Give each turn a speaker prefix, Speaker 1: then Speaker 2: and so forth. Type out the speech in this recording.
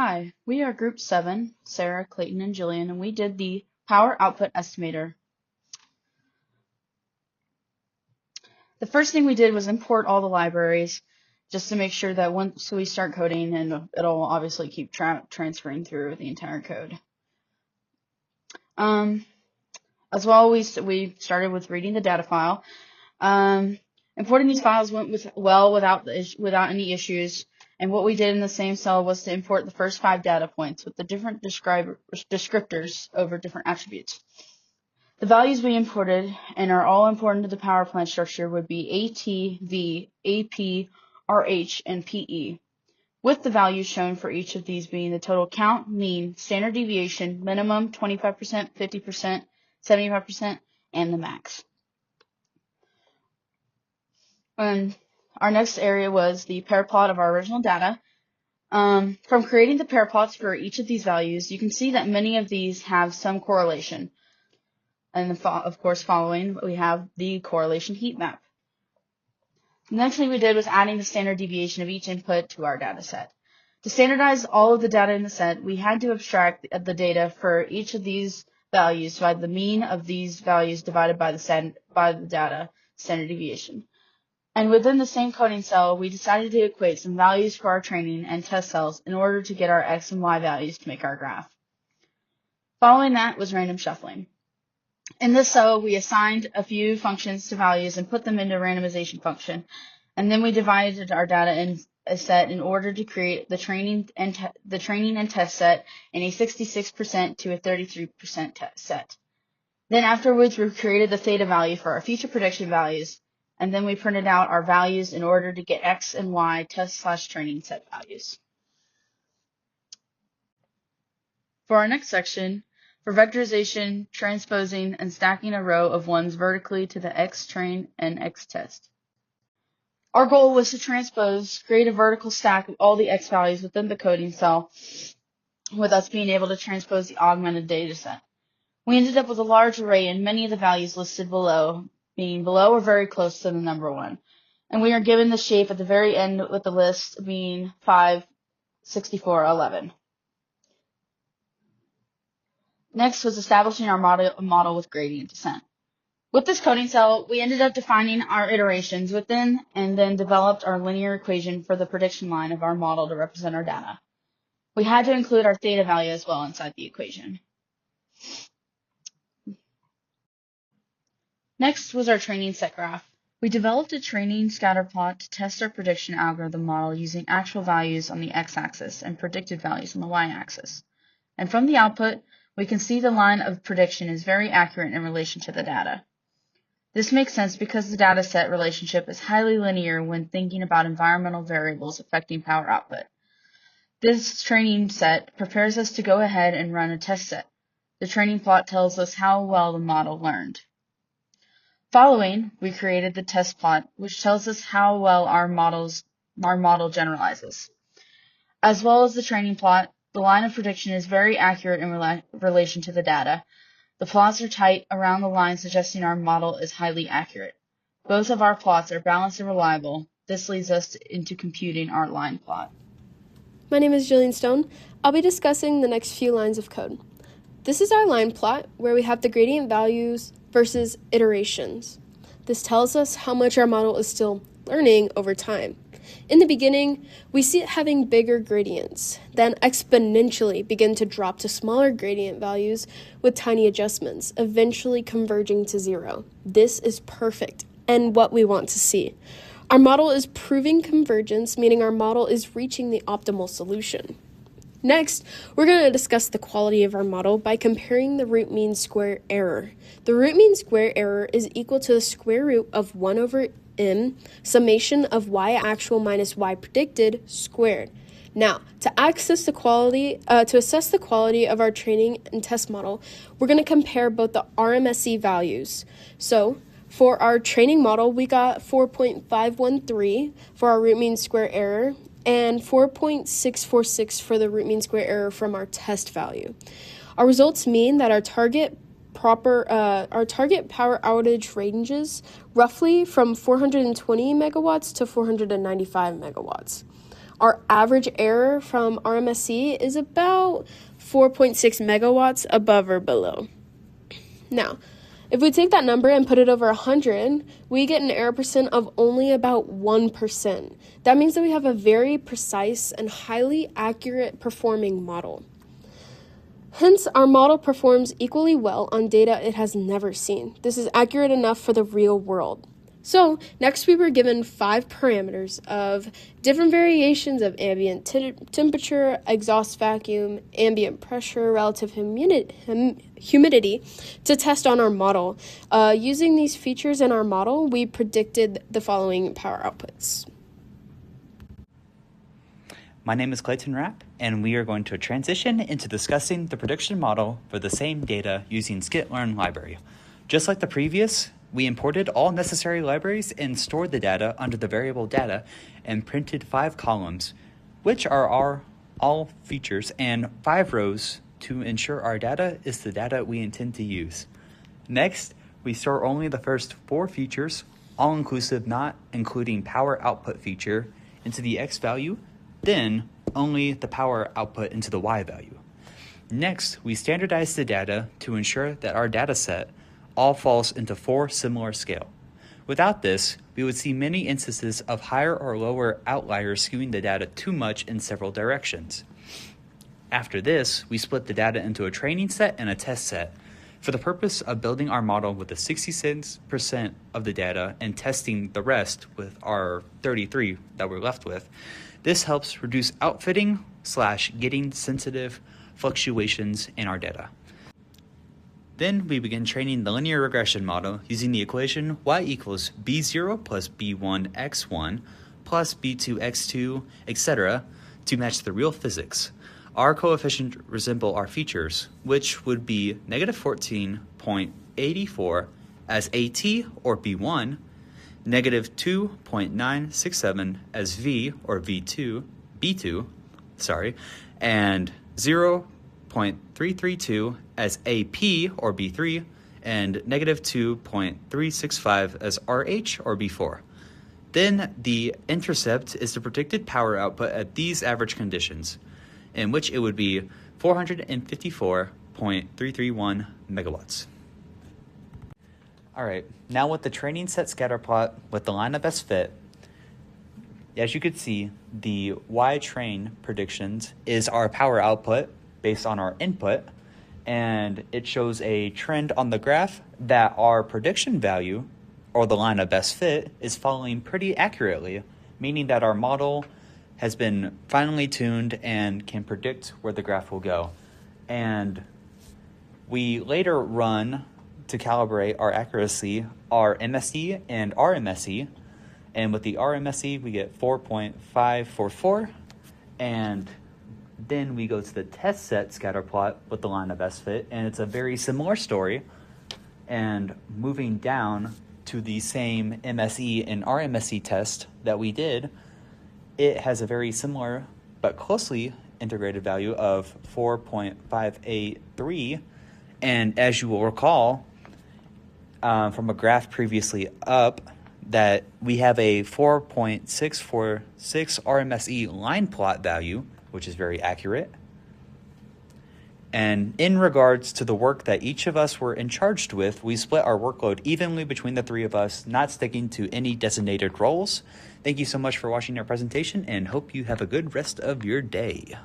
Speaker 1: Hi, we are Group 7, Sara, Clayton, and Jillian, and we did the Power Output Estimator. The first thing we did was import all the libraries just to make sure that once we start coding, and it'll obviously keep transferring through the entire code. As well, we started with reading the data file. Importing these files went well without any issues. And what we did in the same cell was to import the first 5 data points with the different descriptors over different attributes. The values we imported and are all important to the power plant structure would be AT, V, AP, RH, and PE, with the values shown for each of these being the total count, mean, standard deviation, minimum, 25%, 50%, 75%, and the max. And our next area was the pair plot of our original data. From creating the pair plots for each of these values, you can see that many of these have some correlation. And of course, following, we have the correlation heat map. The next thing we did was adding the standard deviation of each input to our data set. To standardize all of the data in the set, we had to abstract the data for each of these values by the mean of these values divided by the data standard deviation. And within the same coding cell, we decided to equate some values for our training and test cells in order to get our X and Y values to make our graph. Following that was random shuffling. In this cell, we assigned a few functions to values and put them into a randomization function. And then we divided our data in a set in order to create the training and test set in a 66% to a 33% set. Then afterwards, we created the theta value for our future prediction values. And then we printed out our values in order to get X and Y test/training set values. For our next section, for vectorization, transposing, and stacking a row of ones vertically to the X train and X test. Our goal was to create a vertical stack of all the X values within the coding cell, with us being able to transpose the augmented data set. We ended up with a large array, and many of the values listed below being below or very close to the number 1. And we are given the shape at the very end with the list being 5, 64, 11. Next was establishing our model with gradient descent. With this coding cell, we ended up defining our iterations within and then developed our linear equation for the prediction line of our model to represent our data. We had to include our theta value as well inside the equation. Next was our training set graph. We developed a training scatter plot to test our prediction algorithm model using actual values on the x-axis and predicted values on the y-axis. And from the output, we can see the line of prediction is very accurate in relation to the data. This makes sense because the data set relationship is highly linear when thinking about environmental variables affecting power output. This training set prepares us to go ahead and run a test set. The training plot tells us how well the model learned. Following, we created the test plot, which tells us how well our model generalizes. As well as the training plot, the line of prediction is very accurate in relation to the data. The plots are tight around the line, suggesting our model is highly accurate. Both of our plots are balanced and reliable. This leads us into computing our line plot.
Speaker 2: My name is Jillian Stone. I'll be discussing the next few lines of code. This is our line plot, where we have the gradient values versus iterations. This tells us how much our model is still learning over time. In the beginning, we see it having bigger gradients, then exponentially begin to drop to smaller gradient values with tiny adjustments, eventually converging to 0. This is perfect and what we want to see. Our model is proving convergence, meaning our model is reaching the optimal solution. Next, we're going to discuss the quality of our model by comparing the root mean square error. The root mean square error is equal to the square root of 1 over m summation of y actual minus y predicted squared. Now, to assess the quality of our training and test model, we're going to compare both the RMSE values. So, for our training model, we got 4.513 for our root mean square error and 4.646 for the root mean square error from our test value. Our results mean that our target power outage ranges roughly from 420 megawatts to 495 megawatts. Our average error from RMSE is about 4.6 megawatts above or below. Now, if we take that number and put it over 100, we get an error percent of only about 1%. That means that we have a very precise and highly accurate performing model. Hence, our model performs equally well on data it has never seen. This is accurate enough for the real world. So, next we were given 5 parameters of different variations of ambient temperature, exhaust vacuum, ambient pressure, relative humidity to test on our model. Using these features in our model, we predicted the following power outputs.
Speaker 3: My name is Clayton Rapp, and we are going to transition into discussing the prediction model for the same data using scikit-learn library. Just like the previous, we imported all necessary libraries and stored the data under the variable data and printed 5 columns, which are our all features, and 5 rows to ensure our data is the data we intend to use. Next, we store only the first 4 features, all inclusive not including power output feature, into the x value, then only the power output into the y value. Next, we standardize the data to ensure that our data set all falls into 4 similar scale. Without this, we would see many instances of higher or lower outliers skewing the data too much in several directions. After this, we split the data into a training set and a test set for the purpose of building our model with the 66% of the data and testing the rest with our 33 that we're left with. This helps reduce outfitting / getting sensitive fluctuations in our data. Then we begin training the linear regression model using the equation y equals b0 plus b1 x1 plus b2 x2, etc. to match the real physics. Our coefficients resemble our features, which would be negative 14.84 as AT or B1, negative 2.967 as V or B2, and 0.332 as AP or B3, and negative 2.365 as RH or B4. Then the intercept is the predicted power output at these average conditions, in which it would be 454.331 megawatts. All right, now with the training set scatter plot with the line of best fit, as you could see, the Y train predictions is our power output based on our input, and it shows a trend on the graph that our prediction value, or the line of best fit, is following pretty accurately, meaning that our model has been finely tuned and can predict where the graph will go. And we later run to calibrate our accuracy, our MSE and RMSE. And with the RMSE, we get 4.544. And then we go to the test set scatter plot with the line of best fit. And it's a very similar story. And moving down to the same MSE and RMSE test that we did, it has a very similar but closely integrated value of 4.583. And as you will recall from a graph previously up, that we have a 4.646 RMSE line plot value, which is very accurate. And in regards to the work that each of us were in charge with, we split our workload evenly between the 3 of us, not sticking to any designated roles. Thank you so much for watching our presentation, and hope you have a good rest of your day.